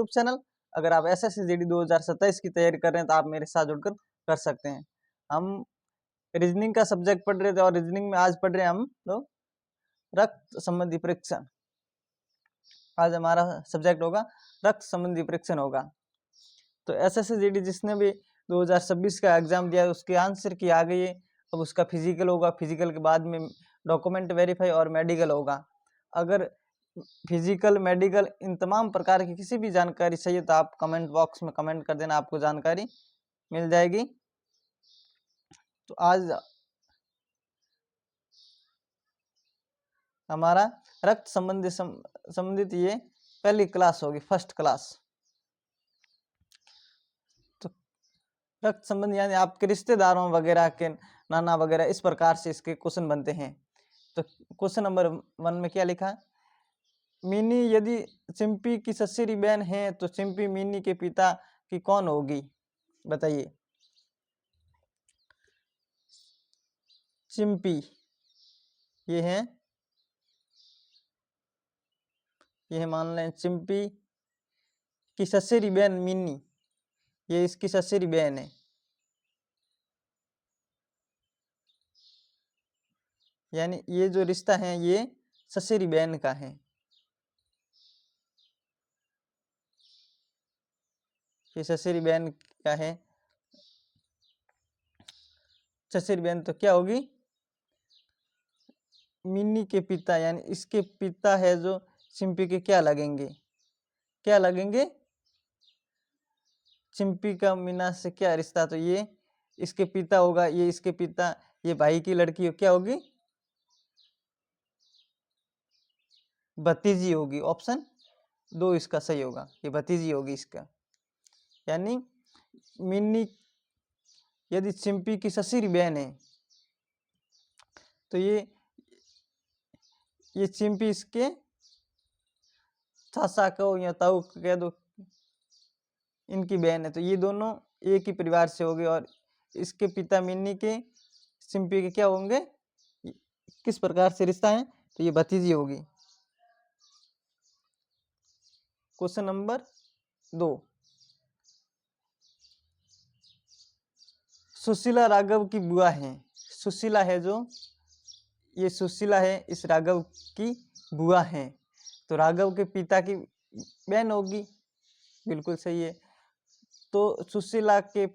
YouTube channel. अगर आप SSC GD 2027 की तैयारी कर रहे हैं तो आप मेरे साथ जुड़कर कर सकते हैं। हम रीजनिंग का सब्जेक्ट पढ़ रहे थे और रीजनिंग में आज पढ़ रहे हैं हम लोग रक्त संबंधी परीक्षण। आज हमारा सब्जेक्ट होगा रक्त संबंधी परीक्षण होगा। तो SSC GD जिसने भी 2026 का एग्जाम दिया उसके आंसर की आ गई है। अब उसका फिजिकल होगा, फिजिकल के बाद में डॉक्यूमेंट वेरीफाई और मेडिकल होगा। अगर फिजिकल, मेडिकल इन तमाम प्रकार की किसी भी जानकारी चाहिए तो आप कमेंट बॉक्स में कमेंट कर देना, आपको जानकारी मिल जाएगी। तो आज हमारा रक्त संबंधित ये पहली क्लास होगी, फर्स्ट क्लास। तो रक्त संबंधी यानी आपके रिश्तेदारों वगैरह के नाना वगैरह, इस प्रकार से इसके क्वेश्चन बनते हैं। तो क्वेश्चन नंबर 1 में क्या लिखा है? मिनी यदि चिंपी की ससुरी बहन है तो चिंपी मिनी के पिता की कौन होगी? बताइए। चिंपी ये है मान लें चिंपी की ससुरी बहन मिनी, ये इसकी ससुरी बहन है। यानी ये जो रिश्ता है ये ससुरी बहन का है। ये ससुरी बहन का है। ससुरी बहन तो क्या होगी? मिनी के पिता, यानी इसके पिता है जो चिंपी के क्या लगेंगे? क्या लगेंगे? चिंपी का मीना से क्या रिश्ता? तो ये इसके पिता होगा, ये इसके पिता, ये भाई की लड़की क्या होगी? भतीजी होगी। ऑप्शन 2 इसका सही होगा, ये भतीजी होगी इसका। यानी मिनी यदि चिंपी की ससुरी बहन है तो ये चिंपी इसके चाचा को या ताऊ कह दो, इनकी बहन है। तो ये दोनों एक ही परिवार से होंगे और इसके पिता मिन्नी के चिंपी के क्या होंगे, किस प्रकार से रिश्ता है? तो ये भतीजी होगी। क्वेश्चन नंबर 2, सुशीला राघव की बुआ है। सुशीला है जो, ये सुशीला है इस राघव की बुआ है। तो राघव के पिता की बहन होगी, बिल्कुल सही है। तो सुशीला के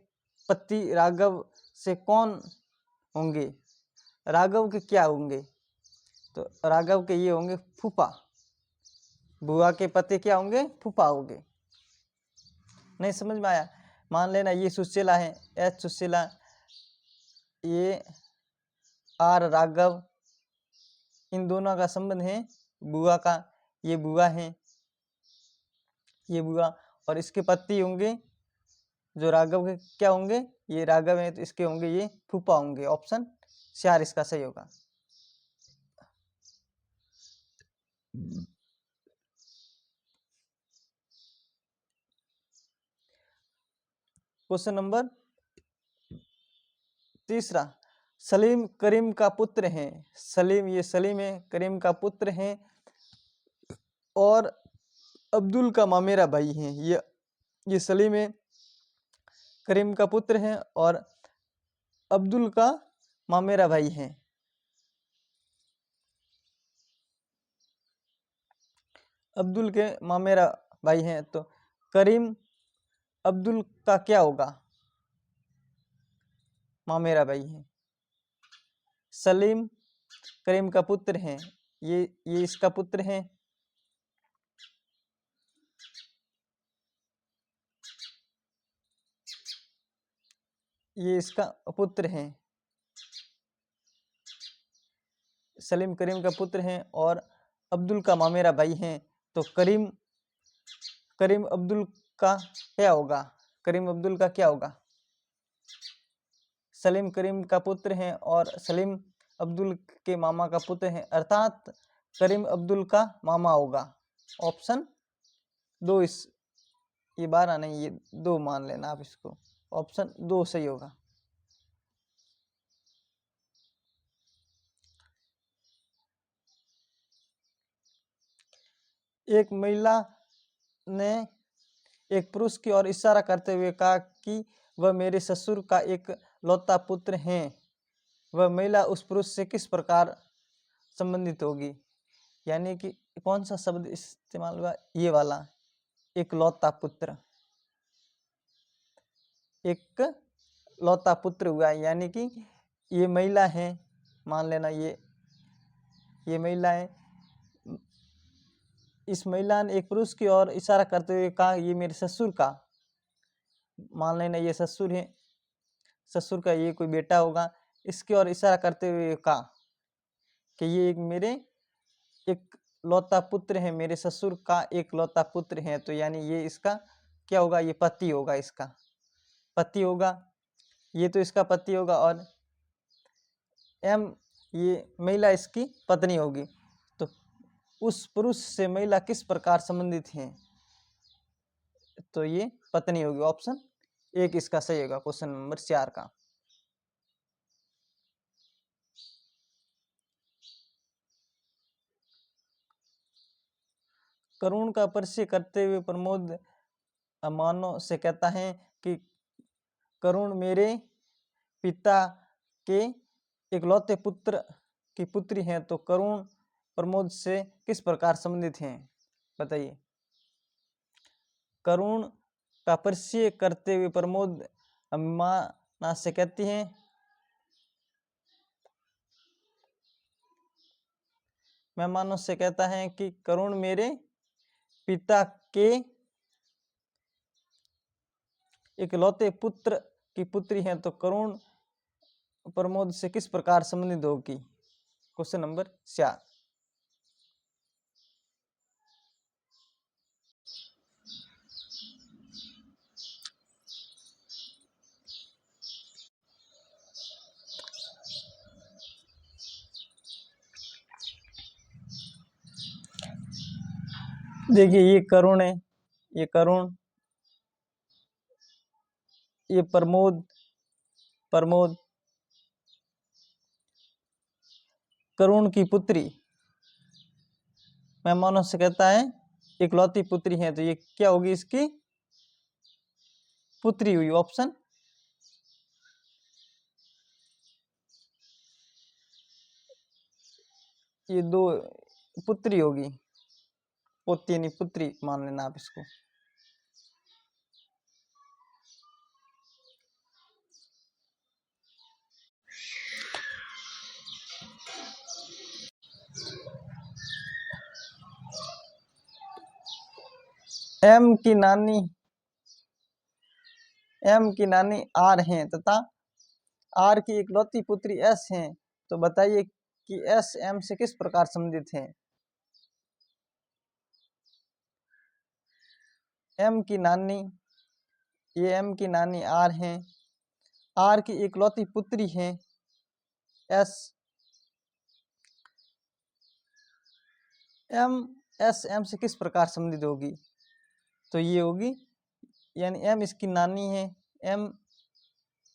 पति राघव से कौन होंगे? राघव के क्या होंगे? तो राघव के ये होंगे फूफा। बुआ के पति क्या होंगे? फूफा होंगे। नहीं समझ में आया? मान लेना ये सुशीला है, एच सुशीला, ये आर राघव, इन दोनों का संबंध है बुआ का। ये बुआ है, ये बुआ, और इसके पति होंगे जो राघव के क्या होंगे? ये राघव है तो इसके होंगे ये फूफा होंगे। ऑप्शन 4 इसका सही होगा। क्वेश्चन नंबर 3, सलीम करीम का पुत्र है। सलीम, ये सलीम है, करीम का पुत्र है और अब्दुल का मामेरा भाई है। ये सलीम है, करीम का पुत्र है और अब्दुल का मामेरा भाई है। अब्दुल के मामेरा भाई हैं। तो करीम अब्दुल का क्या होगा? मामेरा भाई है। सलीम करीम का पुत्र है, ये इसका पुत्र है। ये इसका पुत्र है। सलीम करीम का पुत्र है और अब्दुल का मामेरा भाई है। तो करीम अब्दुल का क्या होगा? करीम अब्दुल का क्या होगा? सलीम करीम का पुत्र है और सलीम अब्दुल के मामा का पुत्र है, अर्थात करीम अब्दुल का मामा होगा। ऑप्शन 2 ये 12 नहीं, ये 2 मान लेना आप इसको। ऑप्शन 2 सही होगा। एक महिला ने एक पुरुष की ओर इशारा करते हुए कहा कि वह मेरे ससुर का एक लौता पुत्र है। वह महिला उस पुरुष से किस प्रकार संबंधित होगी? यानी कि कौन सा शब्द इस्तेमाल हुआ? ये वाला, एक लौता पुत्र। एक लौता पुत्र हुआ, यानी कि ये महिला है, मान लेना ये महिला है। इस महिला ने एक पुरुष की ओर इशारा करते हुए कहा ये मेरे ससुर का, मान लेना ये ससुर है, ससुर का ये कोई बेटा होगा। इसकी ओर इशारा करते हुए कहा कि ये मेरे एक लौता पुत्र है, मेरे ससुर का एक लौता पुत्र है। तो यानी ये इसका क्या होगा? ये पति होगा, इसका पति होगा, ये तो इसका पति होगा। और एम, ये महिला इसकी पत्नी होगी। तो उस पुरुष से महिला किस प्रकार संबंधित है? तो ये पत्नी होगी। ऑप्शन एक इसका सही होगा, क्वेश्चन नंबर 4 का। करुण का परिचय करते हुए प्रमोद मानो से कहता है कि करुण मेरे पिता के इकलौते पुत्र की पुत्री है। तो करुण प्रमोद से किस प्रकार संबंधित हैं? बताइए। करुण का परिचय करते हुए प्रमोद अम्मा से कहती हैं मेहमानों से कहता है कि करुण मेरे पिता के इकलौते पुत्र की पुत्री है। तो करुण प्रमोद से किस प्रकार संबंधित होगी? Question number 4। देखिए ये करुण है, ये करुण, ये प्रमोद, प्रमोद करुण की पुत्री मेहमानों से कहता है इकलौती पुत्री है। तो ये क्या होगी? इसकी पुत्री हुई। ऑप्शन ये दो पुत्री होगी, पोती नहीं पुत्री मान लेना आप इसको। एम की नानी आर हैं तथा आर की इकलौती पुत्री एस हैं। तो बताइए कि एस एम से किस प्रकार संबंधित है? एम की नानी, ये एम की नानी आर हैं, आर की इकलौती पुत्री हैं एस। एस एम से किस प्रकार संबंधित होगी? तो ये होगी, यानी एम इसकी नानी है, एम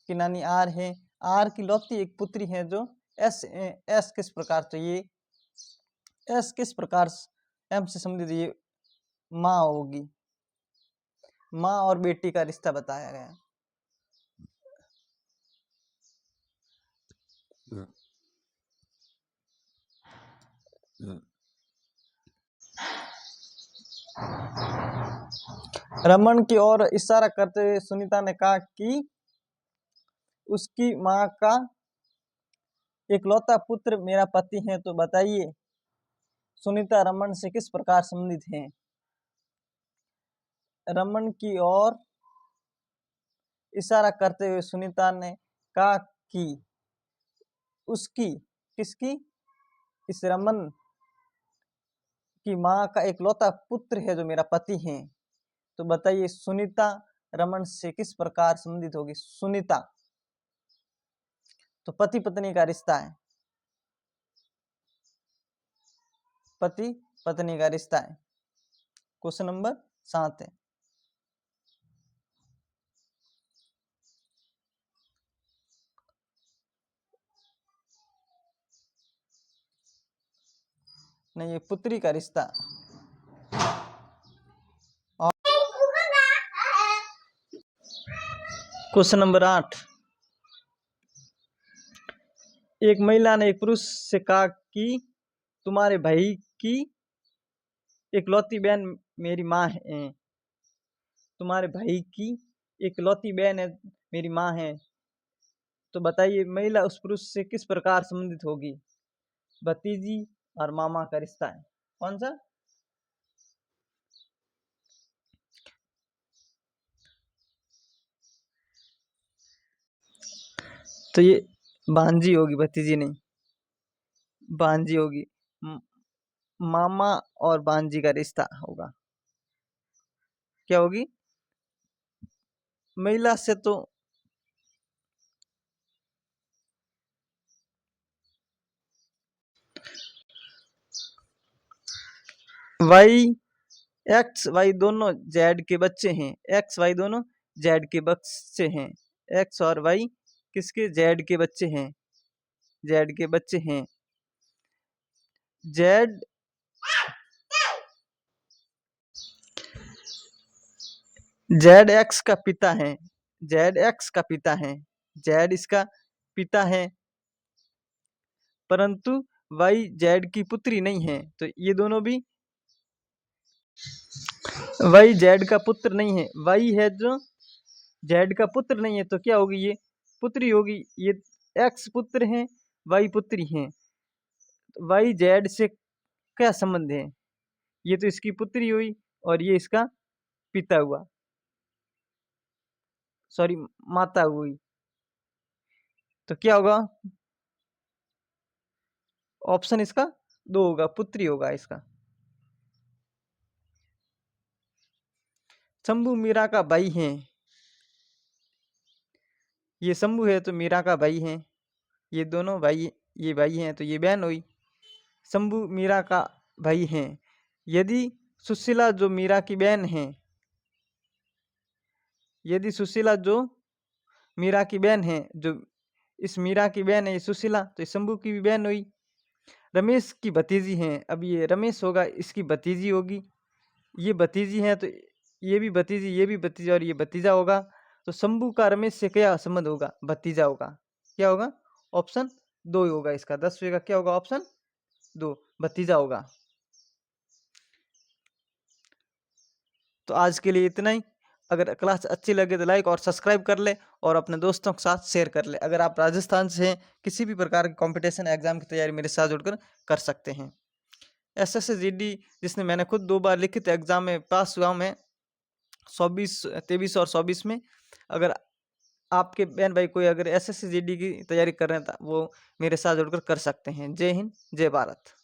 की नानी आर है, आर की लौती एक पुत्री है जो एस किस प्रकार? तो ये एस किस प्रकार एम से संबंधित? ये माँ होगी, माँ और बेटी का रिश्ता बताया गया। रमन की ओर इशारा करते हुए सुनीता ने कहा कि उसकी माँ का इकलौता पुत्र मेरा पति है। तो बताइए सुनीता रमन से किस प्रकार संबंधित हैं? रमन की ओर इशारा करते हुए सुनीता ने कहा कि उसकी, किसकी? इस रमन की माँ का इकलौता पुत्र है जो मेरा पति है। तो बताइए सुनीता रमन से किस प्रकार संबंधित होगी? सुनीता तो पति पत्नी का रिश्ता है, पति पत्नी का रिश्ता है। क्वेश्चन नंबर 7 है। नहीं, ये पुत्री का रिश्ता। Question number 8। एक महिला ने एक पुरुष से कहा कि तुम्हारे भाई की इकलौती बहन मेरी माँ है। तुम्हारे भाई की इकलौती बहन है मेरी माँ है, तो बताइए महिला उस पुरुष से किस प्रकार संबंधित होगी? भतीजी और मामा का रिश्ता है। कौन सा? तो ये भांजी होगी, भतीजी नहीं, भांजी होगी। मामा और भांजी का रिश्ता होगा। क्या होगी? महिला से तो वाई एक्स वाई दोनों जेड के बच्चे हैं। एक्स वाई दोनों जेड के बच्चे हैं। एक्स और वाई किसके? जेड के बच्चे हैं। जेड के बच्चे हैं। जेड जेड एक्स का पिता है। जेड एक्स का पिता है। जेड इसका पिता है, परंतु वाई जेड की पुत्री नहीं है। तो ये दोनों भी वाई जेड का पुत्र नहीं है। वाई है जो जेड का पुत्र नहीं है, तो क्या होगी? ये पुत्री होगी। ये एक्स पुत्र है, वाई पुत्री है। वाई जेड से क्या संबंध है? ये तो इसकी पुत्री हुई और ये इसका पिता हुआ, सॉरी माता हुई। तो क्या होगा? ऑप्शन इसका 2 होगा, पुत्री होगा इसका। शंभू मीरा का भाई है। ये शंभू है तो मीरा का भाई है। ये दोनों भाई, ये भाई हैं तो ये बहन हुई। शंभू मीरा का भाई है। यदि सुशीला जो मीरा की बहन है, यदि सुशीला जो मीरा की बहन है, जो इस मीरा की बहन है ये सुशीला, तो शंभू की भी बहन हुई। रमेश की भतीजी हैं। अब ये रमेश होगा, इसकी भतीजी होगी। ये भतीजी हैं तो ये भी भतीजी, ये भी भतीजा और ये भतीजा होगा। तो शंभू का रमेश से क्या संबंध होगा? भतीजा होगा। क्या होगा? ऑप्शन 2 होगा इसका। 10वें का क्या होगा? ऑप्शन 2 भतीजा होगा। तो आज के लिए इतना ही। अगर क्लास अच्छी लगे तो लाइक और सब्सक्राइब कर ले और अपने दोस्तों के साथ शेयर कर ले। अगर आप राजस्थान से हैं, किसी भी प्रकार की कंपटीशन एग्जाम की तैयारी मेरे साथ जुड़कर कर सकते हैं। SSC-GD जिसने मैंने खुद 2 बार लिखित एग्जाम में पास हुआ मैं 23 और 24 में। अगर आपके बहन भाई कोई अगर SSC-GD की तैयारी कर रहे हैं तो वो मेरे साथ जुड़कर कर सकते हैं। जय हिंद, जय भारत।